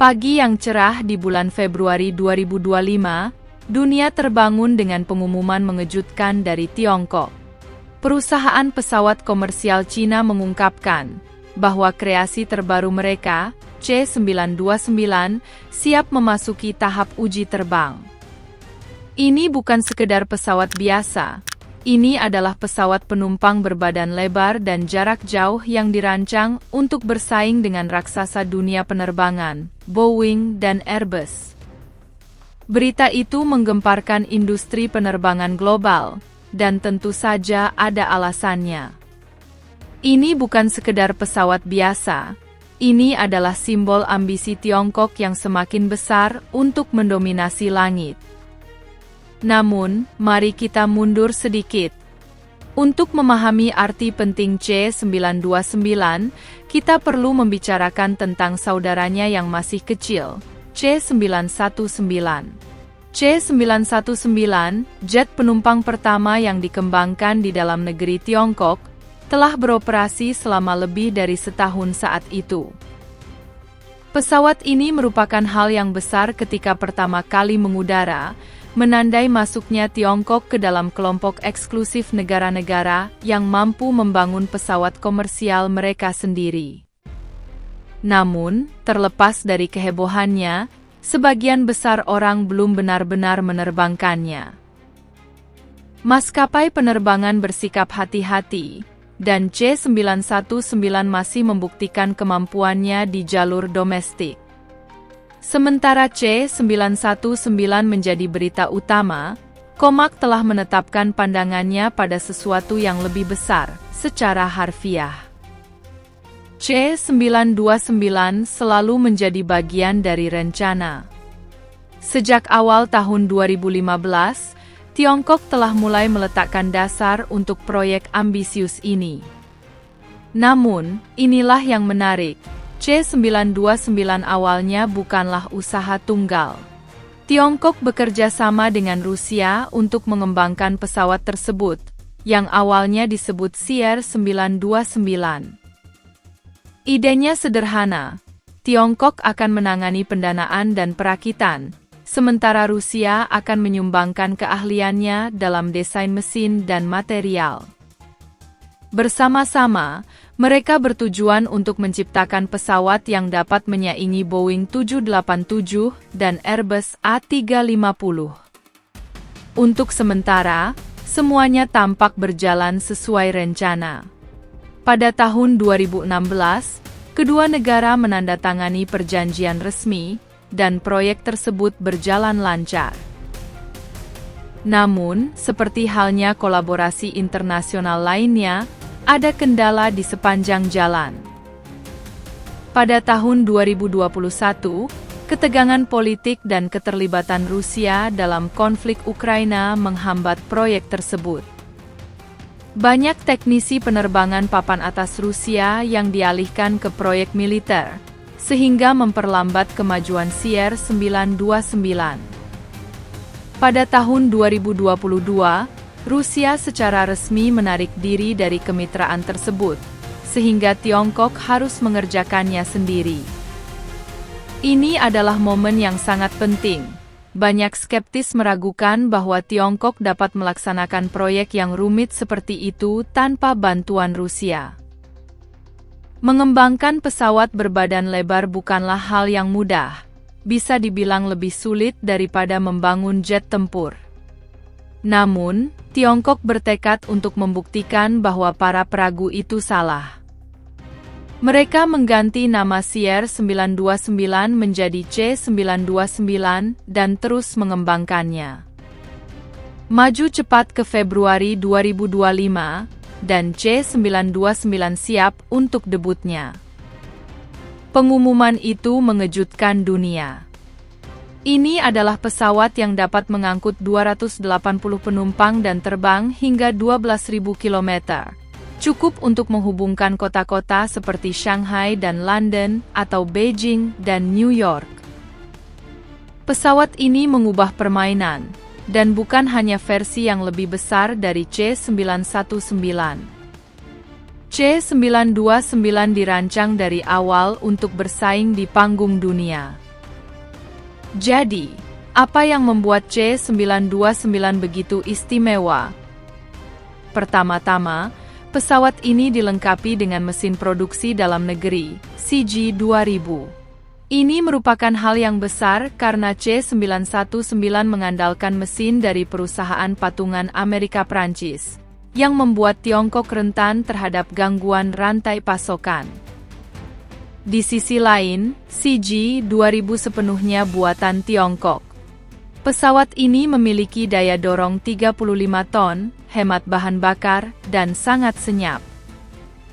Pagi yang cerah di bulan Februari 2025, dunia terbangun dengan pengumuman mengejutkan dari Tiongkok. Perusahaan pesawat komersial Cina mengungkapkan bahwa kreasi terbaru mereka, C929, siap memasuki tahap uji terbang. Ini bukan sekedar pesawat biasa. Ini adalah pesawat penumpang berbadan lebar dan jarak jauh yang dirancang untuk bersaing dengan raksasa dunia penerbangan, Boeing dan Airbus. Berita itu menggemparkan industri penerbangan global, dan tentu saja ada alasannya. Ini bukan sekedar pesawat biasa. Ini adalah simbol ambisi Tiongkok yang semakin besar untuk mendominasi langit. Namun, mari kita mundur sedikit. Untuk memahami arti penting C929, kita perlu membicarakan tentang saudaranya yang masih kecil, C919. C919, jet penumpang pertama yang dikembangkan di dalam negeri Tiongkok, telah beroperasi selama lebih dari setahun saat itu. Pesawat ini merupakan hal yang besar ketika pertama kali mengudara, menandai masuknya Tiongkok ke dalam kelompok eksklusif negara-negara yang mampu membangun pesawat komersial mereka sendiri. Namun, terlepas dari kehebohannya, sebagian besar orang belum benar-benar menerbangkannya. Maskapai penerbangan bersikap hati-hati, dan C919 masih membuktikan kemampuannya di jalur domestik. Sementara C919 menjadi berita utama, Comac telah menetapkan pandangannya pada sesuatu yang lebih besar, secara harfiah. C929 selalu menjadi bagian dari rencana. Sejak awal tahun 2015, Tiongkok telah mulai meletakkan dasar untuk proyek ambisius ini. Namun, inilah yang menarik. C929 awalnya bukanlah usaha tunggal. Tiongkok bekerja sama dengan Rusia untuk mengembangkan pesawat tersebut, yang awalnya disebut CR929. Idenya sederhana. Tiongkok akan menangani pendanaan dan perakitan, sementara Rusia akan menyumbangkan keahliannya dalam desain mesin dan material. Bersama-sama, mereka bertujuan untuk menciptakan pesawat yang dapat menyaingi Boeing 787 dan Airbus A350. Untuk sementara, semuanya tampak berjalan sesuai rencana. Pada tahun 2016, kedua negara menandatangani perjanjian resmi, dan proyek tersebut berjalan lancar. Namun, seperti halnya kolaborasi internasional lainnya, ada kendala di sepanjang jalan. Pada tahun 2021, ketegangan politik dan keterlibatan Rusia dalam konflik Ukraina menghambat proyek tersebut. Banyak teknisi penerbangan papan atas Rusia yang dialihkan ke proyek militer, sehingga memperlambat kemajuan CR929. Pada tahun 2022, Rusia secara resmi menarik diri dari kemitraan tersebut, sehingga Tiongkok harus mengerjakannya sendiri. Ini adalah momen yang sangat penting. Banyak skeptis meragukan bahwa Tiongkok dapat melaksanakan proyek yang rumit seperti itu tanpa bantuan Rusia. Mengembangkan pesawat berbadan lebar bukanlah hal yang mudah. Bisa dibilang lebih sulit daripada membangun jet tempur. Namun, Tiongkok bertekad untuk membuktikan bahwa para peragu itu salah. Mereka mengganti nama CR929 menjadi C929 dan terus mengembangkannya. Maju cepat ke Februari 2025, dan C929 siap untuk debutnya. Pengumuman itu mengejutkan dunia. Ini adalah pesawat yang dapat mengangkut 280 penumpang dan terbang hingga 12.000 km. Cukup untuk menghubungkan kota-kota seperti Shanghai dan London, atau Beijing dan New York. Pesawat ini mengubah permainan, dan bukan hanya versi yang lebih besar dari C919. C929 dirancang dari awal untuk bersaing di panggung dunia. Jadi, apa yang membuat C929 begitu istimewa? Pertama-tama, pesawat ini dilengkapi dengan mesin produksi dalam negeri, CG-2000. Ini merupakan hal yang besar karena C919 mengandalkan mesin dari perusahaan patungan Amerika Prancis, yang membuat Tiongkok rentan terhadap gangguan rantai pasokan. Di sisi lain, CG-2000 sepenuhnya buatan Tiongkok. Pesawat ini memiliki daya dorong 35 ton, hemat bahan bakar, dan sangat senyap.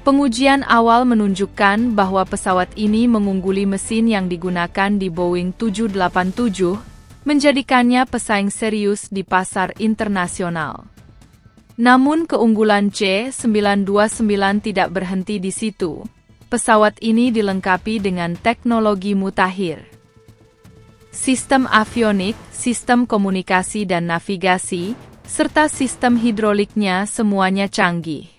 Pengujian awal menunjukkan bahwa pesawat ini mengungguli mesin yang digunakan di Boeing 787, menjadikannya pesaing serius di pasar internasional. Namun keunggulan C929 tidak berhenti di situ. Pesawat ini dilengkapi dengan teknologi mutakhir. Sistem avionik, sistem komunikasi dan navigasi, serta sistem hidroliknya semuanya canggih.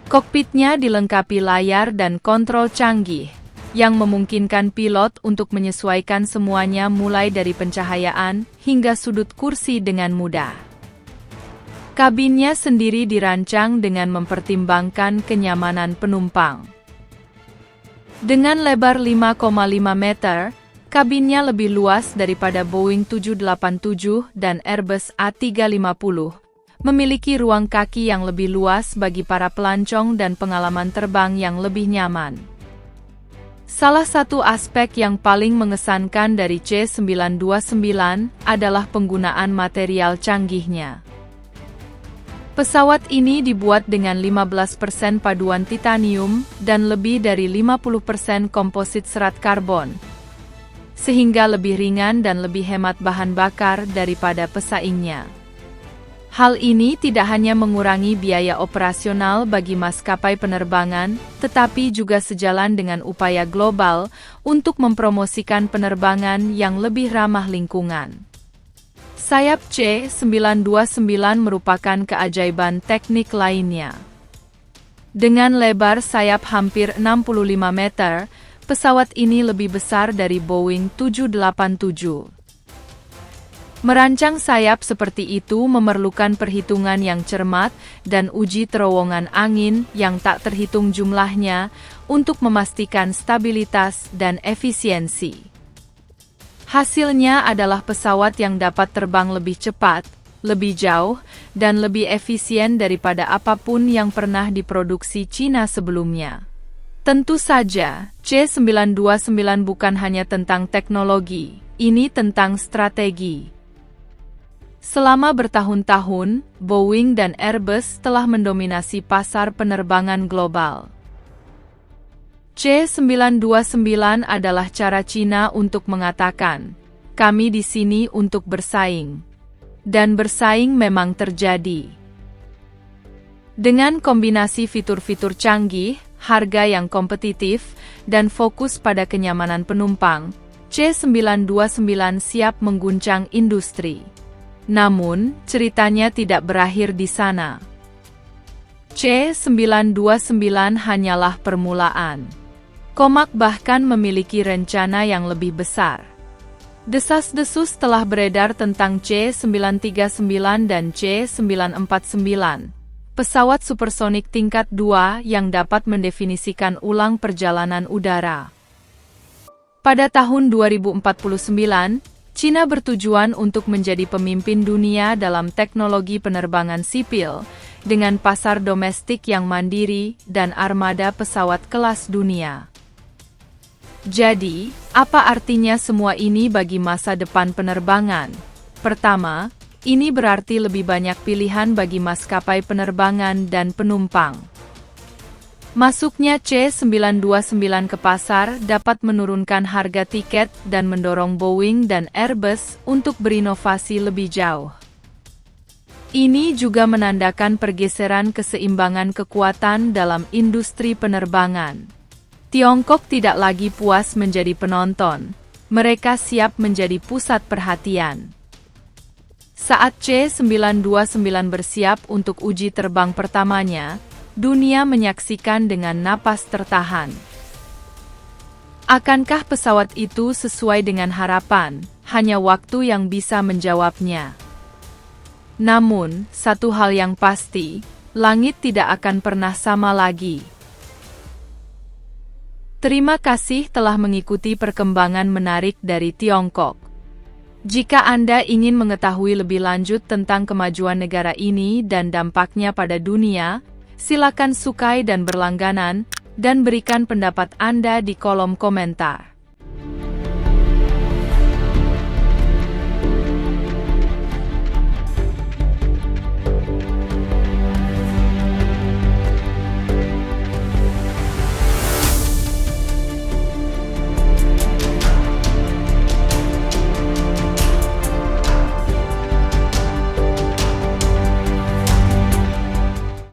Kokpitnya dilengkapi layar dan kontrol canggih, yang memungkinkan pilot untuk menyesuaikan semuanya mulai dari pencahayaan hingga sudut kursi dengan mudah. Kabinnya sendiri dirancang dengan mempertimbangkan kenyamanan penumpang. Dengan lebar 5,5 meter, kabinnya lebih luas daripada Boeing 787 dan Airbus A350. Memiliki ruang kaki yang lebih luas bagi para pelancong dan pengalaman terbang yang lebih nyaman. Salah satu aspek yang paling mengesankan dari C929 adalah penggunaan material canggihnya. Pesawat ini dibuat dengan 15% paduan titanium dan lebih dari 50% komposit serat karbon, sehingga lebih ringan dan lebih hemat bahan bakar daripada pesaingnya. Hal ini tidak hanya mengurangi biaya operasional bagi maskapai penerbangan, tetapi juga sejalan dengan upaya global untuk mempromosikan penerbangan yang lebih ramah lingkungan. Sayap C929 merupakan keajaiban teknik lainnya. Dengan lebar sayap hampir 65 meter, pesawat ini lebih besar dari Boeing 787. Merancang sayap seperti itu memerlukan perhitungan yang cermat dan uji terowongan angin yang tak terhitung jumlahnya untuk memastikan stabilitas dan efisiensi. Hasilnya adalah pesawat yang dapat terbang lebih cepat, lebih jauh, dan lebih efisien daripada apapun yang pernah diproduksi Cina sebelumnya. Tentu saja, C929 bukan hanya tentang teknologi, ini tentang strategi. Selama bertahun-tahun, Boeing dan Airbus telah mendominasi pasar penerbangan global. C929 adalah cara Cina untuk mengatakan, "Kami di sini untuk bersaing." Dan bersaing memang terjadi. Dengan kombinasi fitur-fitur canggih, harga yang kompetitif, dan fokus pada kenyamanan penumpang, C929 siap mengguncang industri. Namun, ceritanya tidak berakhir di sana. C929 hanyalah permulaan. Comac bahkan memiliki rencana yang lebih besar. Desas-desus telah beredar tentang C939 dan C949, pesawat supersonik tingkat 2 yang dapat mendefinisikan ulang perjalanan udara. Pada tahun 2049, Cina bertujuan untuk menjadi pemimpin dunia dalam teknologi penerbangan sipil, dengan pasar domestik yang mandiri dan armada pesawat kelas dunia. Jadi, apa artinya semua ini bagi masa depan penerbangan? Pertama, ini berarti lebih banyak pilihan bagi maskapai penerbangan dan penumpang. Masuknya C929 ke pasar dapat menurunkan harga tiket dan mendorong Boeing dan Airbus untuk berinovasi lebih jauh. Ini juga menandakan pergeseran keseimbangan kekuatan dalam industri penerbangan. Tiongkok tidak lagi puas menjadi penonton, mereka siap menjadi pusat perhatian. Saat C929 bersiap untuk uji terbang pertamanya, dunia menyaksikan dengan napas tertahan. Akankah pesawat itu sesuai dengan harapan? Hanya waktu yang bisa menjawabnya. Namun, satu hal yang pasti, langit tidak akan pernah sama lagi. Terima kasih telah mengikuti perkembangan menarik dari Tiongkok. Jika Anda ingin mengetahui lebih lanjut tentang kemajuan negara ini dan dampaknya pada dunia, silakan sukai dan berlangganan, dan berikan pendapat Anda di kolom komentar.